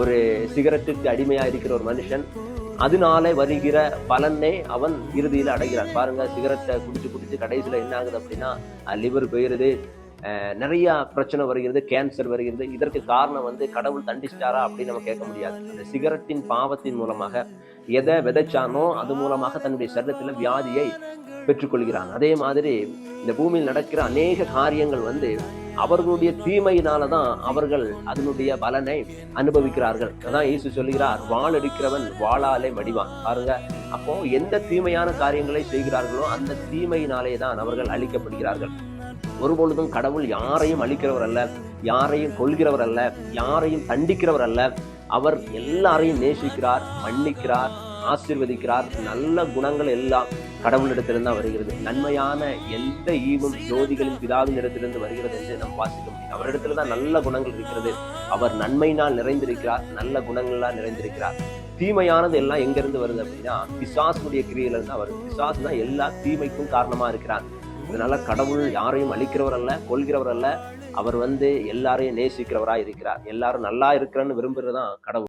ஒரு சிகரெட்டுக்கு அடிமையா இருக்கிற ஒரு மனுஷன் அதனால வருகிற பலனை அவன் இறுதியில் அடைகிறான். பாருங்க, சிகரெட்டை குடிச்சு கடைசியில என்ன ஆகுது அப்படின்னா லிவர் போயிருது, நிறைய பிரச்சனை வருகிறது, கேன்சர் வருகிறது. இதற்கு காரணம் கடவுள் தண்டிச்சிட்டாரா அப்படின்னு நம்ம கேட்க முடியாது. அந்த சிகரெட்டின் பாவத்தின் மூலமாக எதை விதைச்சானோ அது மூலமாக தன்னுடைய சரீரத்தில் வியாதியை பெற்றுக்கொள்கிறான். அதே மாதிரி இந்த பூமியில் நடக்கிற அநேக காரியங்கள் அவர்களுடைய தீமையினாலதான் அவர்கள் அதனுடைய பலனை அனுபவிக்கிறார்கள். அதான் இயேசு சொல்லுகிறார், வாள் எடுக்கிறவன் வாளாலே மடிவான். பாருங்க, அப்போ எந்த தீமையான காரியங்களை செய்கிறார்களோ அந்த தீமையினாலே தான் அவர்கள் அழிக்கப்படுகிறார்கள். ஒருபொழுதும் கடவுள் யாரையும் அழிக்கிறவர் அல்ல, யாரையும் கொல்கிறவர் அல்ல, யாரையும் தண்டிக்கிறவர் அல்ல. அவர் எல்லாரையும் நேசிக்கிறார், மன்னிக்கிறார், ஆசீர்வதிக்கிறார். நல்ல குணங்கள் எல்லாம் கடவுளிடத்திலிருந்து வருகிறது. நன்மையான எந்த ஈவும் ஜோதிகளின் பிதாவின் இடத்திலிருந்து வருகிறது என்று நாம் வாசிக்க முடியும். அவரிடத்துல தான் நல்ல குணங்கள் இருக்கிறது. அவர் நன்மையினால் நிறைந்திருக்கிறார், நல்ல குணங்களால் நிறைந்திருக்கிறார். தீமையானது எல்லாம் எங்கிருந்து வருது அப்படின்னா பிசாசுடைய கிரியையிலிருந்து தான் வருது. பிசாசு தான் எல்லா தீமைக்கும் காரணமா இருக்கிறார். இதனால கடவுள் யாரையும் அழிக்கிறவர் அல்ல, கொல்கிறவர் அல்ல. அவர் எல்லாரையும் நேசிக்கிறவராய் இருக்கிறார். எல்லாரும் நல்லா இருக்கிறன்னு விரும்புறதுதான் கடவுள்.